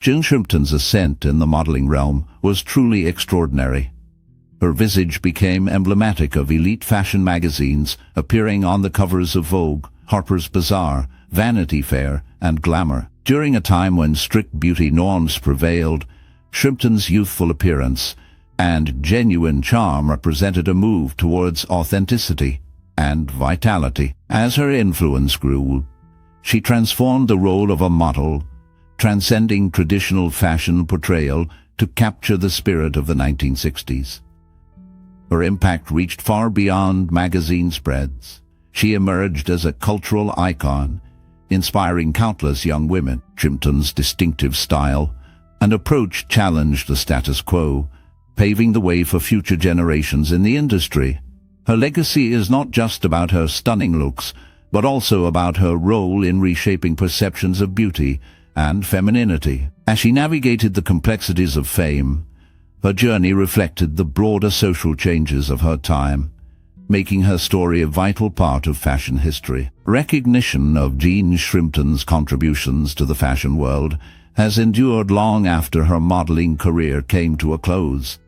Jean Shrimpton's ascent in the modeling realm was truly extraordinary. Her visage became emblematic of elite fashion magazines, appearing on the covers of Vogue, Harper's Bazaar, Vanity Fair, and Glamour. During a time when strict beauty norms prevailed, Shrimpton's youthful appearance and genuine charm represented a move towards authenticity and vitality. As her influence grew, she transformed the role of a model, transcending traditional fashion portrayal to capture the spirit of the 1960s. Her impact reached far beyond magazine spreads. She emerged as a cultural icon, inspiring countless young women. Shrimpton's distinctive style and approach challenged the status quo, paving the way for future generations in the industry. Her legacy is not just about her stunning looks, but also about her role in reshaping perceptions of beauty and femininity. As she navigated the complexities of fame, her journey reflected the broader social changes of her time, making her story a vital part of fashion history. Recognition of Jean Shrimpton's contributions to the fashion world has endured long after her modeling career came to a close.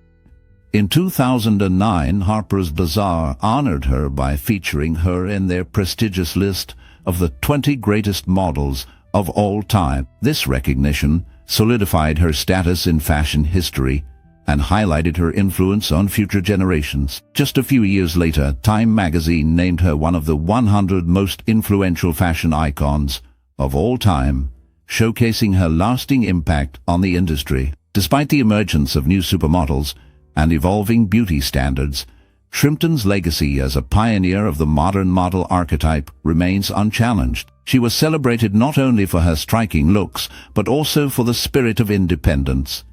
In 2009, Harper's Bazaar honored her by featuring her in their prestigious list of the 20 greatest models of all time. This recognition solidified her status in fashion history and highlighted her influence on future generations. Just a few years later, Time magazine named her one of the 100 most influential fashion icons of all time, showcasing her lasting impact on the industry. Despite the emergence of new supermodels and evolving beauty standards, Shrimpton's legacy as a pioneer of the modern model archetype remains unchallenged. She was celebrated not only for her striking looks, but also for the spirit of independence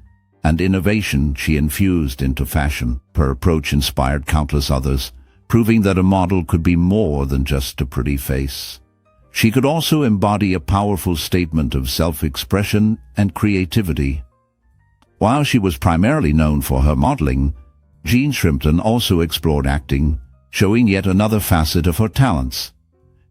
and innovation she infused into fashion. Her approach inspired countless others, proving that a model could be more than just a pretty face. She could also embody a powerful statement of self-expression and creativity. While she was primarily known for her modeling, Jean Shrimpton also explored acting, showing yet another facet of her talents.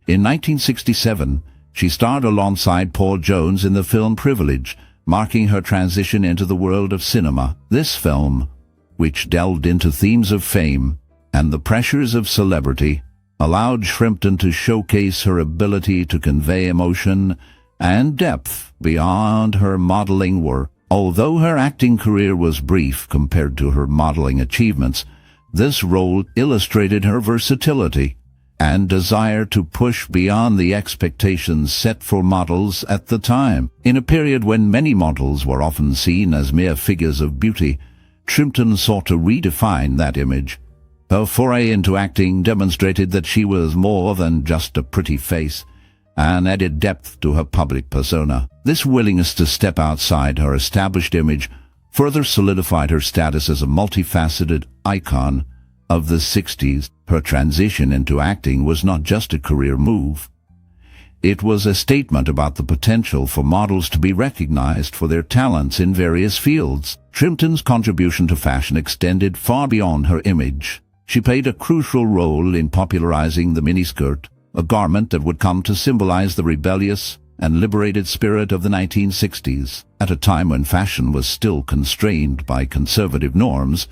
In 1967, she starred alongside Paul Jones in the film Privilege, marking her transition into the world of cinema. This film, which delved into themes of fame and the pressures of celebrity, allowed Shrimpton to showcase her ability to convey emotion and depth beyond her modeling work. Although her acting career was brief compared to her modeling achievements, this role illustrated her versatility and desire to push beyond the expectations set for models at the time. In a period when many models were often seen as mere figures of beauty, Shrimpton sought to redefine that image. Her foray into acting demonstrated that she was more than just a pretty face, and added depth to her public persona. This willingness to step outside her established image further solidified her status as a multifaceted icon of the 60s. Her transition into acting was not just a career move. It was a statement about the potential for models to be recognized for their talents in various fields. Shrimpton's contribution to fashion extended far beyond her image. She played a crucial role in popularizing the miniskirt, a garment that would come to symbolize the rebellious and liberated spirit of the 1960s. At a time when fashion was still constrained by conservative norms,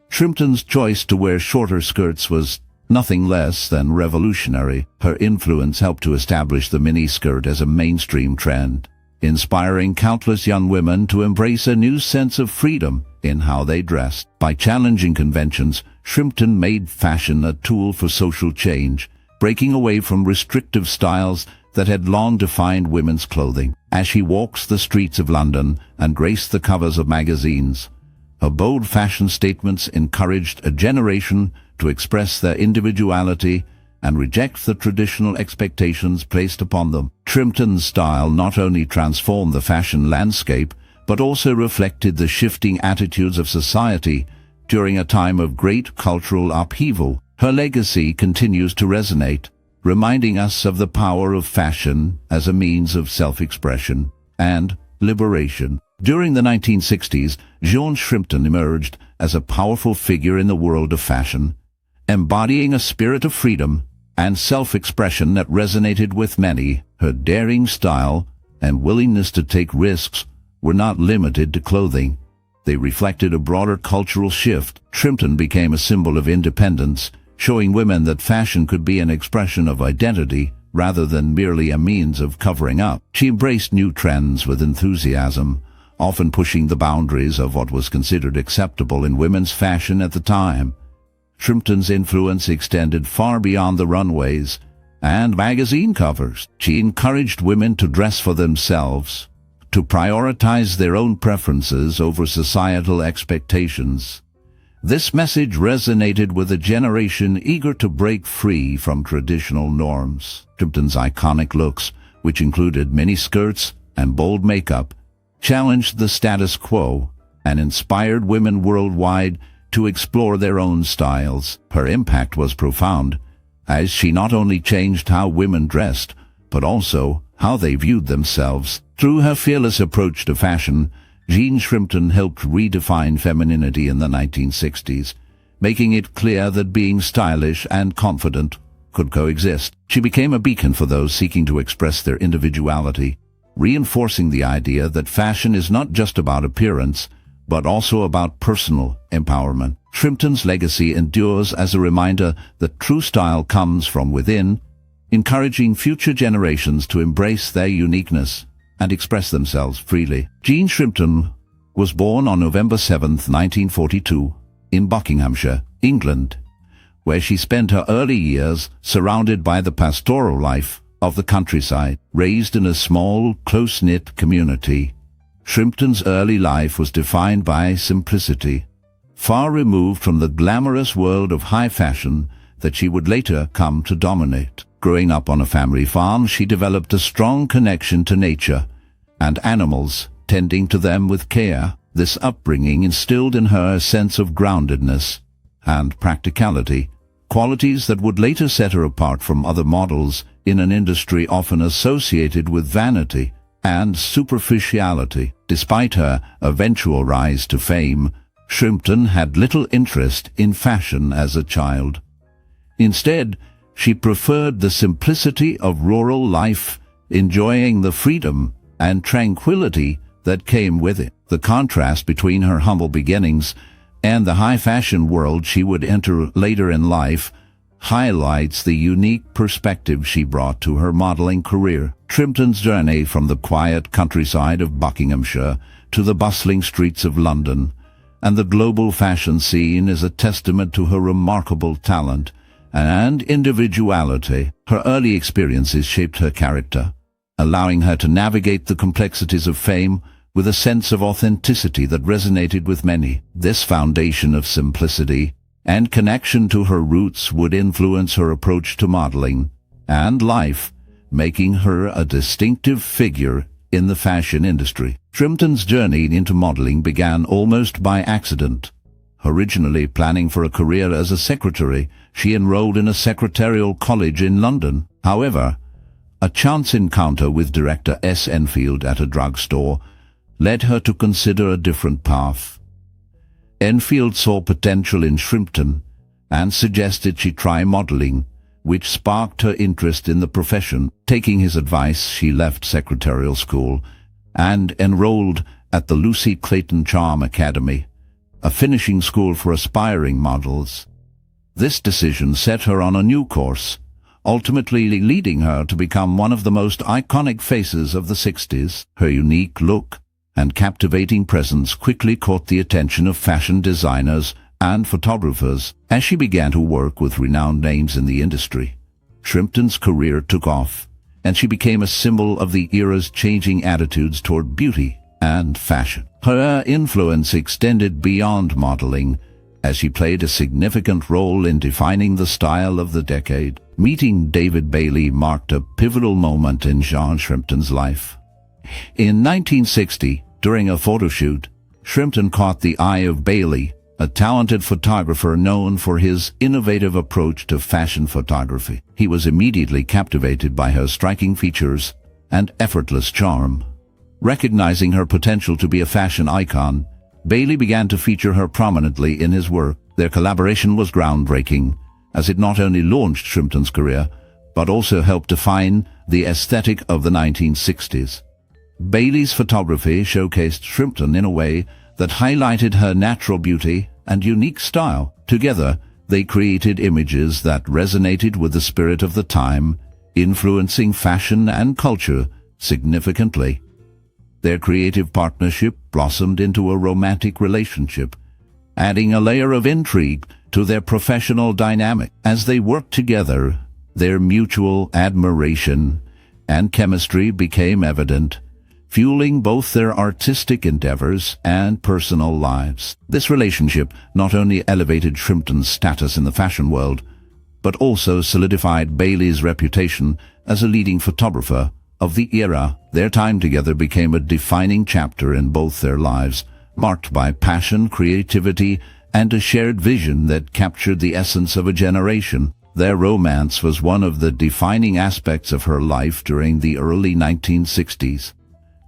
Shrimpton's choice to wear shorter skirts was nothing less than revolutionary. Her influence helped to establish the miniskirt as a mainstream trend, inspiring countless young women to embrace a new sense of freedom in how they dressed. By challenging conventions, Shrimpton made fashion a tool for social change, breaking away from restrictive styles that had long defined women's clothing. As she walks the streets of London and graced the covers of magazines, her bold fashion statements encouraged a generation to express their individuality and reject the traditional expectations placed upon them. Shrimpton's style not only transformed the fashion landscape, but also reflected the shifting attitudes of society during a time of great cultural upheaval. Her legacy continues to resonate, reminding us of the power of fashion as a means of self-expression and liberation. During the 1960s, Jean Shrimpton emerged as a powerful figure in the world of fashion, embodying a spirit of freedom and self-expression that resonated with many. Her daring style and willingness to take risks were not limited to clothing. They reflected a broader cultural shift. Shrimpton became a symbol of independence, showing women that fashion could be an expression of identity rather than merely a means of covering up. She embraced new trends with enthusiasm, often pushing the boundaries of what was considered acceptable in women's fashion at the time. Shrimpton's influence extended far beyond the runways and magazine covers. She encouraged women to dress for themselves, to prioritize their own preferences over societal expectations. This message resonated with a generation eager to break free from traditional norms. Shrimpton's iconic looks, which included miniskirts and bold makeup, challenged the status quo and inspired women worldwide to explore their own styles. Her impact was profound, as she not only changed how women dressed, but also how they viewed themselves. Through her fearless approach to fashion, Jean Shrimpton helped redefine femininity in the 1960s, making it clear that being stylish and confident could coexist. She became a beacon for those seeking to express their individuality, reinforcing the idea that fashion is not just about appearance, but also about personal empowerment. Shrimpton's legacy endures as a reminder that true style comes from within, encouraging future generations to embrace their uniqueness and express themselves freely. Jean Shrimpton was born on November 7, 1942, in Buckinghamshire, England, where she spent her early years surrounded by the pastoral life of the countryside. Raised in a small, close-knit community, Shrimpton's early life was defined by simplicity, far removed from the glamorous world of high fashion that she would later come to dominate. Growing up on a family farm, she developed a strong connection to nature and animals, tending to them with care. This upbringing instilled in her a sense of groundedness and practicality, qualities that would later set her apart from other models in an industry often associated with vanity and superficiality. Despite her eventual rise to fame, Shrimpton had little interest in fashion as a child. Instead, she preferred the simplicity of rural life, enjoying the freedom and tranquility that came with it. The contrast between her humble beginnings and the high fashion world she would enter later in life highlights the unique perspective she brought to her modeling career. Shrimpton's journey from the quiet countryside of Buckinghamshire to the bustling streets of London and the global fashion scene is a testament to her remarkable talent and individuality. Her early experiences shaped her character, allowing her to navigate the complexities of fame with a sense of authenticity that resonated with many. This foundation of simplicity and connection to her roots would influence her approach to modeling and life, making her a distinctive figure in the fashion industry. Shrimpton's journey into modeling began almost by accident. Originally planning for a career as a secretary, she enrolled in a secretarial college in London. However, a chance encounter with director S. Enfield at a drugstore led her to consider a different path. Enfield saw potential in Shrimpton and suggested she try modeling, which sparked her interest in the profession. Taking his advice, she left secretarial school and enrolled at the Lucy Clayton Charm Academy, a finishing school for aspiring models. This decision set her on a new course, ultimately leading her to become one of the most iconic faces of the 60s. Her unique look and captivating presence quickly caught the attention of fashion designers and photographers. As she began to work with renowned names in the industry, Shrimpton's career took off, and she became a symbol of the era's changing attitudes toward beauty and fashion. Her influence extended beyond modeling, as she played a significant role in defining the style of the decade. Meeting David Bailey marked a pivotal moment in Jean Shrimpton's life. In 1960, during a photo shoot, Shrimpton caught the eye of Bailey, a talented photographer known for his innovative approach to fashion photography. He was immediately captivated by her striking features and effortless charm. Recognizing her potential to be a fashion icon, Bailey began to feature her prominently in his work. Their collaboration was groundbreaking, as it not only launched Shrimpton's career, but also helped define the aesthetic of the 1960s. Bailey's photography showcased Shrimpton in a way that highlighted her natural beauty and unique style. Together, they created images that resonated with the spirit of the time, influencing fashion and culture significantly. Their creative partnership blossomed into a romantic relationship, adding a layer of intrigue to their professional dynamic. As they worked together, their mutual admiration and chemistry became evident, fueling both their artistic endeavors and personal lives. This relationship not only elevated Shrimpton's status in the fashion world, but also solidified Bailey's reputation as a leading photographer of the era. Their time together became a defining chapter in both their lives, marked by passion, creativity, and a shared vision that captured the essence of a generation. Their romance was one of the defining aspects of her life during the early 1960s.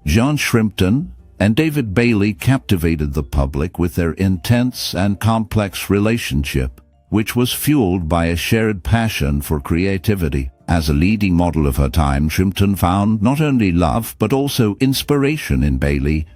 John Shrimpton and David Bailey captivated the public with their intense and complex relationship, which was fueled by a shared passion for creativity. As a leading model of her time, Shrimpton found not only love but also inspiration in Bailey,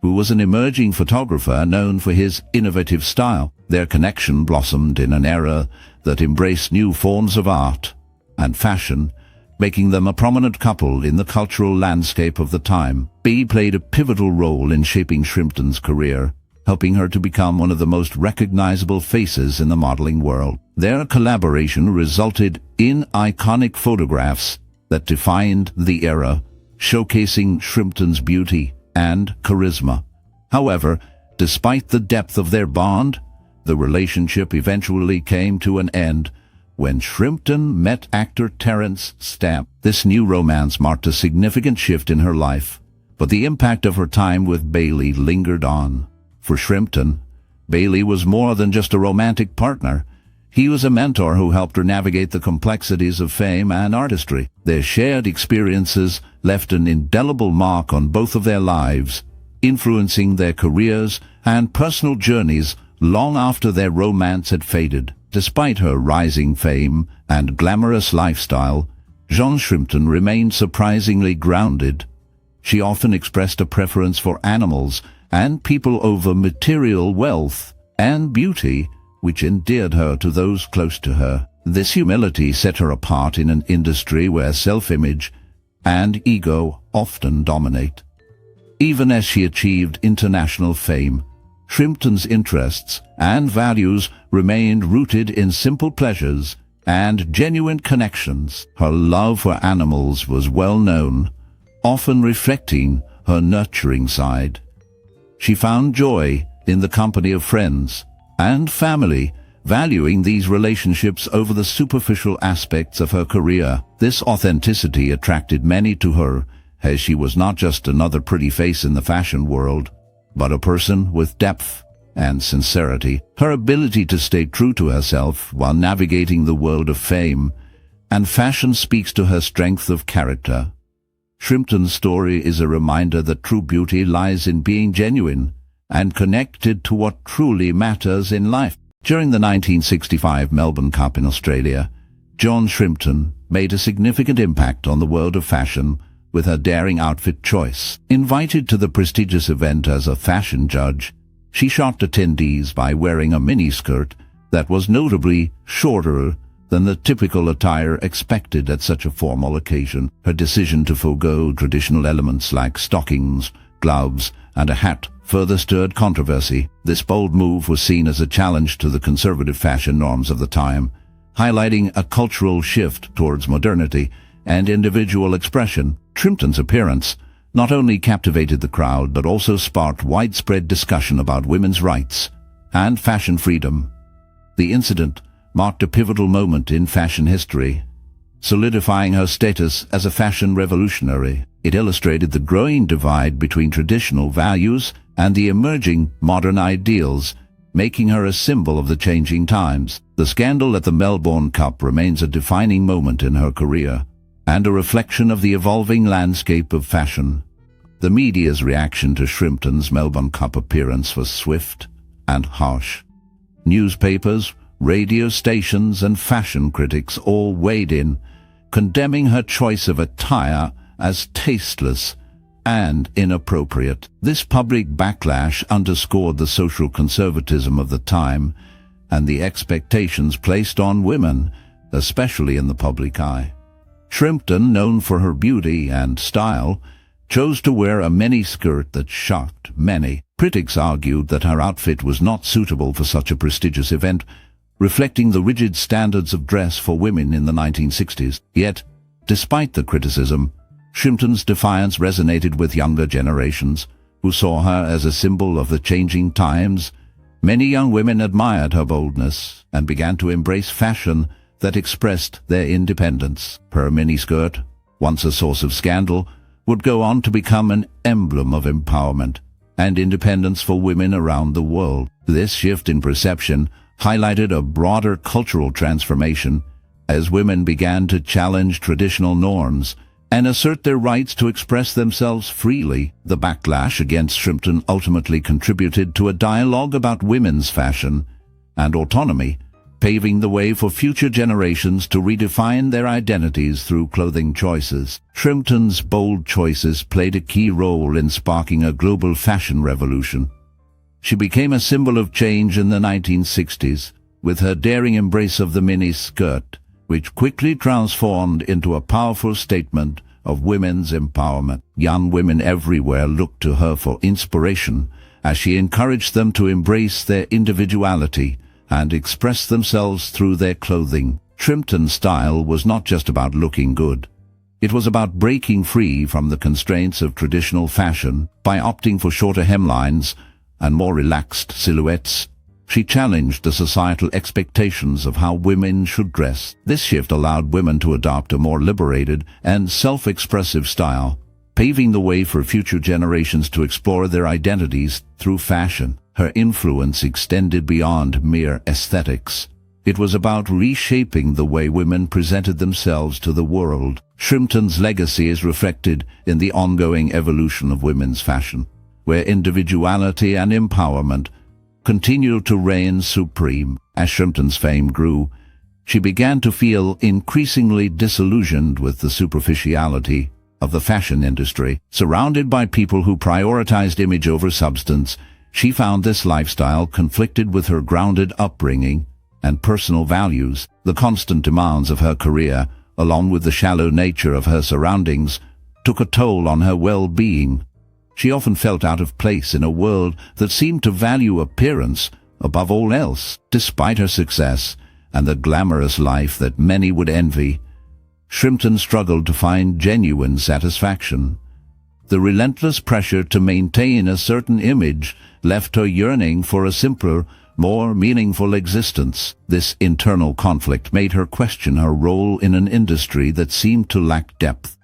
who was an emerging photographer known for his innovative style. Their connection blossomed in an era that embraced new forms of art and fashion, making them a prominent couple in the cultural landscape of the time. Bailey played a pivotal role in shaping Shrimpton's career, helping her to become one of the most recognizable faces in the modeling world. Their collaboration resulted in iconic photographs that defined the era, showcasing Shrimpton's beauty and charisma. However, despite the depth of their bond, the relationship eventually came to an end when Shrimpton met actor Terence Stamp. This new romance marked a significant shift in her life, but the impact of her time with Bailey lingered on. For Shrimpton, Bailey was more than just a romantic partner. He was a mentor who helped her navigate the complexities of fame and artistry. Their shared experiences left an indelible mark on both of their lives, influencing their careers and personal journeys long after their romance had faded. Despite her rising fame and glamorous lifestyle, Jean Shrimpton remained surprisingly grounded. She often expressed a preference for animals and people over material wealth and beauty, which endeared her to those close to her. This humility set her apart in an industry where self-image and ego often dominate. Even as she achieved international fame, Shrimpton's interests and values remained rooted in simple pleasures and genuine connections. Her love for animals was well known, often reflecting her nurturing side. She found joy in the company of friends and family, valuing these relationships over the superficial aspects of her career. This authenticity attracted many to her, as she was not just another pretty face in the fashion world, but a person with depth and sincerity. Her ability to stay true to herself while navigating the world of fame and fashion speaks to her strength of character. Shrimpton's story is a reminder that true beauty lies in being genuine and connected to what truly matters in life. During the 1965 Melbourne Cup in Australia, John Shrimpton made a significant impact on the world of fashion with her daring outfit choice. Invited to the prestigious event as a fashion judge, she shocked attendees by wearing a miniskirt that was notably shorter than the typical attire expected at such a formal occasion. Her decision to forego traditional elements like stockings, gloves, and a hat further stirred controversy. This bold move was seen as a challenge to the conservative fashion norms of the time, highlighting a cultural shift towards modernity and individual expression. Shrimpton's appearance not only captivated the crowd but also sparked widespread discussion about women's rights and fashion freedom. The incident marked a pivotal moment in fashion history, solidifying her status as a fashion revolutionary. It illustrated the growing divide between traditional values and the emerging modern ideals, making her a symbol of the changing times. The scandal at the Melbourne Cup remains a defining moment in her career and a reflection of the evolving landscape of fashion. The media's reaction to Shrimpton's Melbourne Cup appearance was swift and harsh. Newspapers, radio stations, and fashion critics all weighed in, condemning her choice of attire as tasteless and inappropriate. This public backlash underscored the social conservatism of the time and the expectations placed on women, especially in the public eye. Shrimpton, known for her beauty and style, chose to wear a miniskirt that shocked many. Critics argued that her outfit was not suitable for such a prestigious event, reflecting the rigid standards of dress for women in the 1960s. Yet, despite the criticism, Shrimpton's defiance resonated with younger generations, who saw her as a symbol of the changing times. Many young women admired her boldness and began to embrace fashion that expressed their independence. Her miniskirt, once a source of scandal, would go on to become an emblem of empowerment and independence for women around the world. This shift in perception highlighted a broader cultural transformation as women began to challenge traditional norms and assert their rights to express themselves freely. The backlash against Shrimpton ultimately contributed to a dialogue about women's fashion and autonomy, paving the way for future generations to redefine their identities through clothing choices. Shrimpton's bold choices played a key role in sparking a global fashion revolution. She became a symbol of change in the 1960s, with her daring embrace of the mini-skirt, which quickly transformed into a powerful statement of women's empowerment. Young women everywhere looked to her for inspiration as she encouraged them to embrace their individuality and express themselves through their clothing. Shrimpton's style was not just about looking good. It was about breaking free from the constraints of traditional fashion. By opting for shorter hemlines and more relaxed silhouettes, she challenged the societal expectations of how women should dress. This shift allowed women to adopt a more liberated and self-expressive style, paving the way for future generations to explore their identities through fashion. Her influence extended beyond mere aesthetics. It was about reshaping the way women presented themselves to the world. Shrimpton's legacy is reflected in the ongoing evolution of women's fashion, where individuality and empowerment continue to reign supreme. As Shrimpton's fame grew, she began to feel increasingly disillusioned with the superficiality of the fashion industry. Surrounded by people who prioritized image over substance, she found this lifestyle conflicted with her grounded upbringing and personal values. The constant demands of her career, along with the shallow nature of her surroundings, took a toll on her well-being. She often felt out of place in a world that seemed to value appearance above all else. Despite her success and the glamorous life that many would envy, Shrimpton struggled to find genuine satisfaction. The relentless pressure to maintain a certain image left her yearning for a simpler, more meaningful existence. This internal conflict made her question her role in an industry that seemed to lack depth.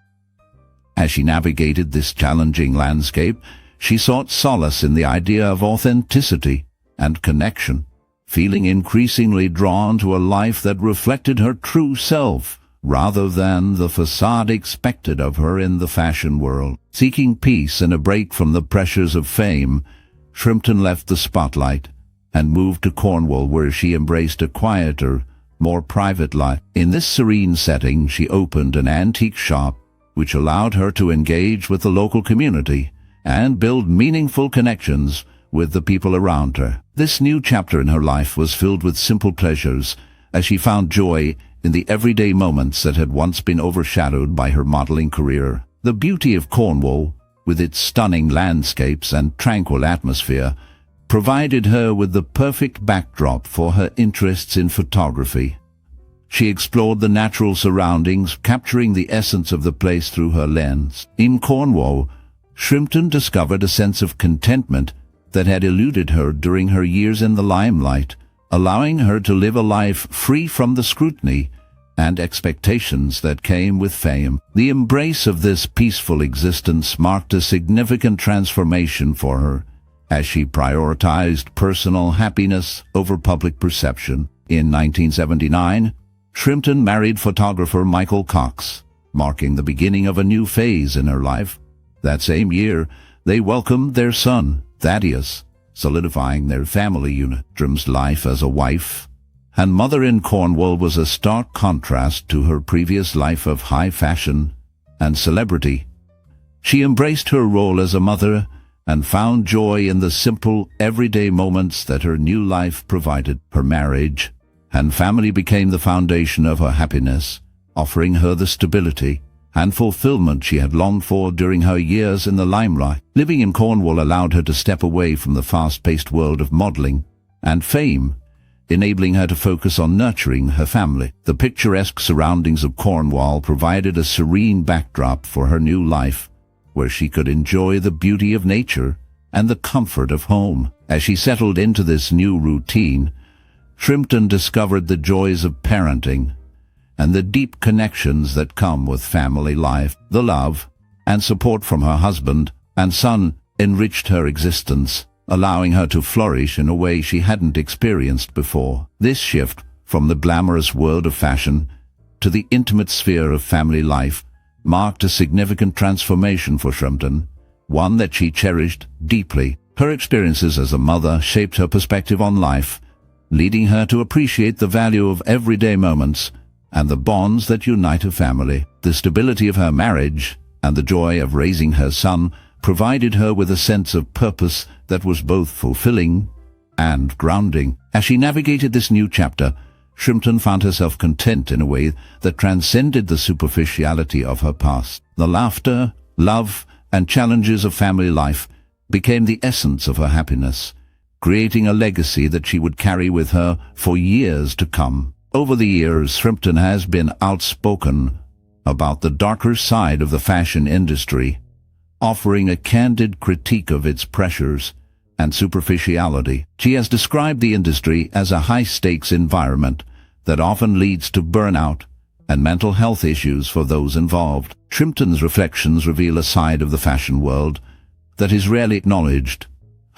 As she navigated this challenging landscape, she sought solace in the idea of authenticity and connection, feeling increasingly drawn to a life that reflected her true self, rather than the facade expected of her in the fashion world. Seeking peace and a break from the pressures of fame, Shrimpton left the spotlight and moved to Cornwall, where she embraced a quieter, more private life. In this serene setting, she opened an antique shop, which allowed her to engage with the local community and build meaningful connections with the people around her. This new chapter in her life was filled with simple pleasures, as she found joy in the everyday moments that had once been overshadowed by her modeling career. The beauty of Cornwall, with its stunning landscapes and tranquil atmosphere, provided her with the perfect backdrop for her interests in photography. She explored the natural surroundings, capturing the essence of the place through her lens. In Cornwall, Shrimpton discovered a sense of contentment that had eluded her during her years in the limelight, allowing her to live a life free from the scrutiny and expectations that came with fame. The embrace of this peaceful existence marked a significant transformation for her, as she prioritized personal happiness over public perception. In 1979, Shrimpton married photographer Michael Cox, marking the beginning of a new phase in her life. That same year, they welcomed their son, Thaddeus, solidifying their family unit. Shrimpton's life as a wife and mother in Cornwall was a stark contrast to her previous life of high fashion and celebrity. She embraced her role as a mother and found joy in the simple, everyday moments that her new life provided. Her marriage and family became the foundation of her happiness, offering her the stability and fulfillment she had longed for during her years in the limelight. Living in Cornwall allowed her to step away from the fast-paced world of modeling and fame, enabling her to focus on nurturing her family. The picturesque surroundings of Cornwall provided a serene backdrop for her new life, where she could enjoy the beauty of nature and the comfort of home. As she settled into this new routine, Shrimpton discovered the joys of parenting and the deep connections that come with family life. The love and support from her husband and son enriched her existence, allowing her to flourish in a way she hadn't experienced before. This shift from the glamorous world of fashion to the intimate sphere of family life marked a significant transformation for Shrimpton, one that she cherished deeply. Her experiences as a mother shaped her perspective on life, leading her to appreciate the value of everyday moments and the bonds that unite a family. The stability of her marriage and the joy of raising her son provided her with a sense of purpose that was both fulfilling and grounding. As she navigated this new chapter, Shrimpton found herself content in a way that transcended the superficiality of her past. The laughter, love, and challenges of family life became the essence of her happiness, creating a legacy that she would carry with her for years to come. Over the years, Shrimpton has been outspoken about the darker side of the fashion industry, offering a candid critique of its pressures and superficiality. She has described the industry as a high-stakes environment that often leads to burnout and mental health issues for those involved. Shrimpton's reflections reveal a side of the fashion world that is rarely acknowledged,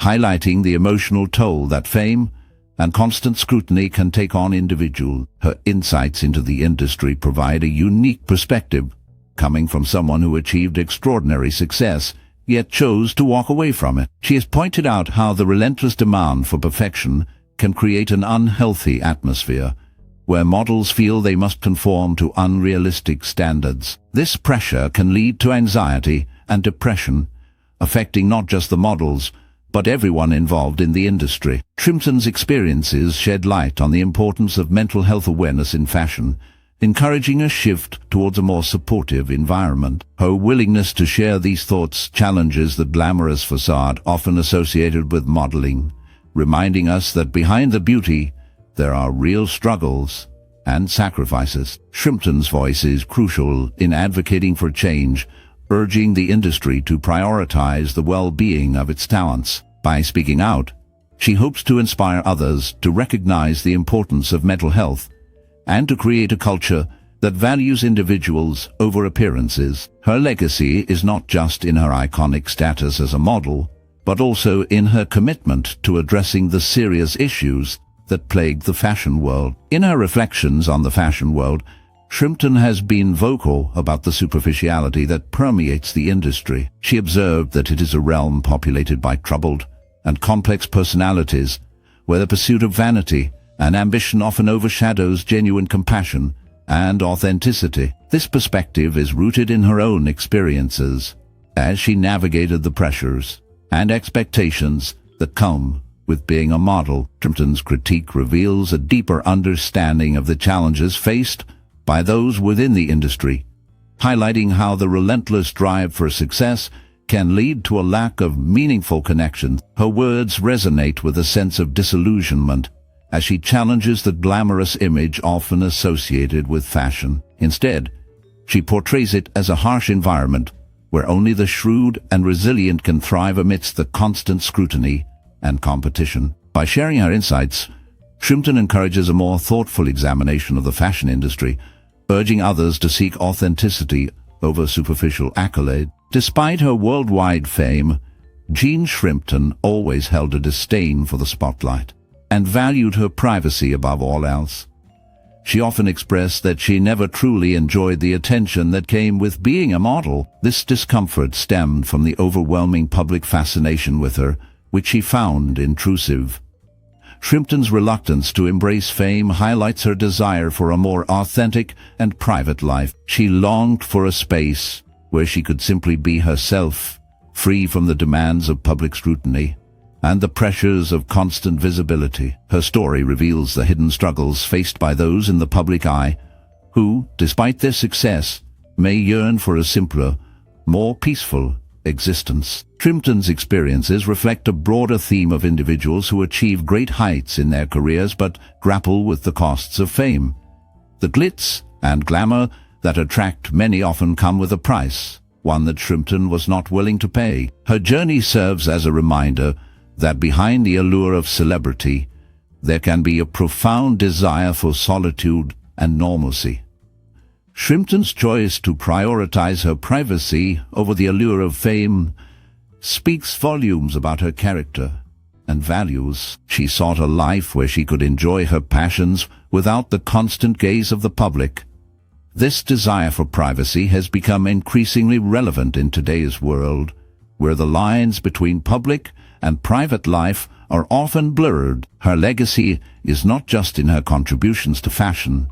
highlighting the emotional toll that fame and constant scrutiny can take on individuals. Her insights into the industry provide a unique perspective, coming from someone who achieved extraordinary success, yet chose to walk away from it. She has pointed out how the relentless demand for perfection can create an unhealthy atmosphere, where models feel they must conform to unrealistic standards. This pressure can lead to anxiety and depression, affecting not just the models, but everyone involved in the industry. Shrimpton's experiences shed light on the importance of mental health awareness in fashion, encouraging a shift towards a more supportive environment. Her willingness to share these thoughts challenges the glamorous facade often associated with modeling, reminding us that behind the beauty, there are real struggles and sacrifices. Shrimpton's voice is crucial in advocating for change, urging the industry to prioritize the well-being of its talents. By speaking out, she hopes to inspire others to recognize the importance of mental health and to create a culture that values individuals over appearances. Her legacy is not just in her iconic status as a model, but also in her commitment to addressing the serious issues that plague the fashion world. In her reflections on the fashion world, Shrimpton has been vocal about the superficiality that permeates the industry. She observed that it is a realm populated by troubled and complex personalities, where the pursuit of vanity and ambition often overshadows genuine compassion and authenticity. This perspective is rooted in her own experiences, as she navigated the pressures and expectations that come with being a model. Shrimpton's critique reveals a deeper understanding of the challenges faced by those within the industry, highlighting how the relentless drive for success can lead to a lack of meaningful connection. Her words resonate with a sense of disillusionment as she challenges the glamorous image often associated with fashion. Instead, she portrays it as a harsh environment where only the shrewd and resilient can thrive amidst the constant scrutiny and competition. By sharing her insights, Shrimpton encourages a more thoughtful examination of the fashion industry, urging others to seek authenticity over superficial accolade. Despite her worldwide fame, Jean Shrimpton always held a disdain for the spotlight and valued her privacy above all else. She often expressed that she never truly enjoyed the attention that came with being a model. This discomfort stemmed from the overwhelming public fascination with her, which she found intrusive. Shrimpton's reluctance to embrace fame highlights her desire for a more authentic and private life. She longed for a space where she could simply be herself, free from the demands of public scrutiny and the pressures of constant visibility. Her story reveals the hidden struggles faced by those in the public eye, who, despite their success, may yearn for a simpler, more peaceful existence. Shrimpton's experiences reflect a broader theme of individuals who achieve great heights in their careers but grapple with the costs of fame. The glitz and glamour that attract many often come with a price, one that Shrimpton was not willing to pay. Her journey serves as a reminder that behind the allure of celebrity, there can be a profound desire for solitude and normalcy. Shrimpton's choice to prioritize her privacy over the allure of fame speaks volumes about her character and values. She sought a life where she could enjoy her passions without the constant gaze of the public. This desire for privacy has become increasingly relevant in today's world, where the lines between public and private life are often blurred. Her legacy is not just in her contributions to fashion,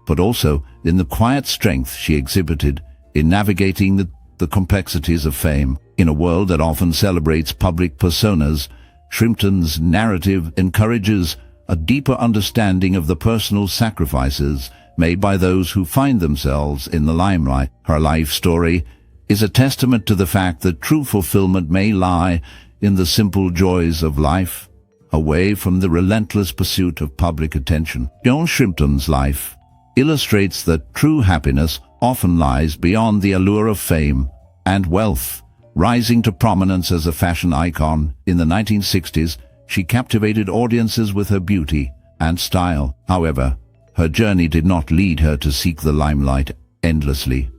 but also in the quiet strength she exhibited in navigating the complexities of fame. In a world that often celebrates public personas, Shrimpton's narrative encourages a deeper understanding of the personal sacrifices made by those who find themselves in the limelight. Her life story is a testament to the fact that true fulfillment may lie in the simple joys of life, away from the relentless pursuit of public attention. John Shrimpton's life illustrates that true happiness often lies beyond the allure of fame and wealth. Rising to prominence as a fashion icon in the 1960s, she captivated audiences with her beauty and style. However, her journey did not lead her to seek the limelight endlessly.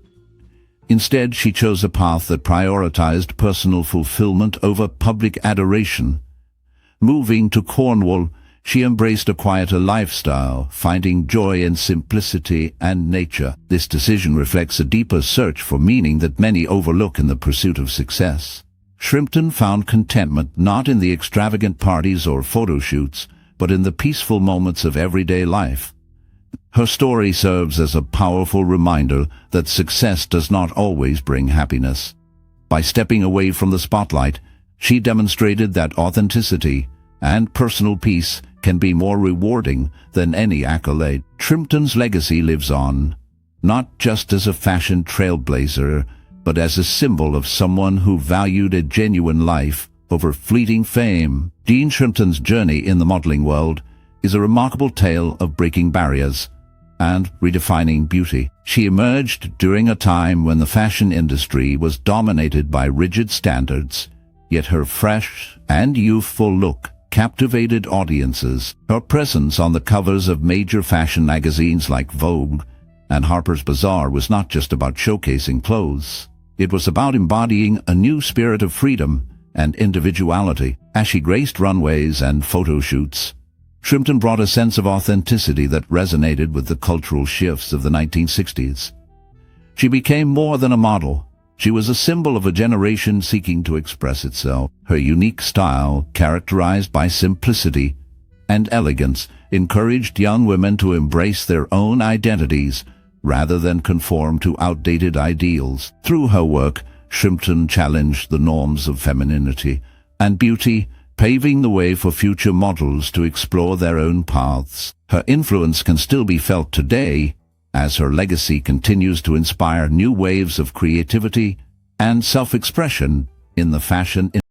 Instead, she chose a path that prioritized personal fulfillment over public adoration. Moving to Cornwall, she embraced a quieter lifestyle, finding joy in simplicity and nature. This decision reflects a deeper search for meaning that many overlook in the pursuit of success. Shrimpton found contentment not in the extravagant parties or photo shoots, but in the peaceful moments of everyday life. Her story serves as a powerful reminder that success does not always bring happiness. By stepping away from the spotlight, she demonstrated that authenticity and personal peace can be more rewarding than any accolade. Shrimpton's legacy lives on, not just as a fashion trailblazer, but as a symbol of someone who valued a genuine life over fleeting fame. Jean Shrimpton's journey in the modeling world is a remarkable tale of breaking barriers and redefining beauty. She emerged during a time when the fashion industry was dominated by rigid standards, yet her fresh and youthful look captivated audiences. Her presence on the covers of major fashion magazines like Vogue and Harper's Bazaar was not just about showcasing clothes. It was about embodying a new spirit of freedom and individuality. As she graced runways and photo shoots, Shrimpton brought a sense of authenticity that resonated with the cultural shifts of the 1960s. She became more than a model. She was a symbol of a generation seeking to express itself. Her unique style, characterized by simplicity and elegance, encouraged young women to embrace their own identities rather than conform to outdated ideals. Through her work, Shrimpton challenged the norms of femininity and beauty, paving the way for future models to explore their own paths. Her influence can still be felt today, as her legacy continues to inspire new waves of creativity and self-expression in the fashion industry.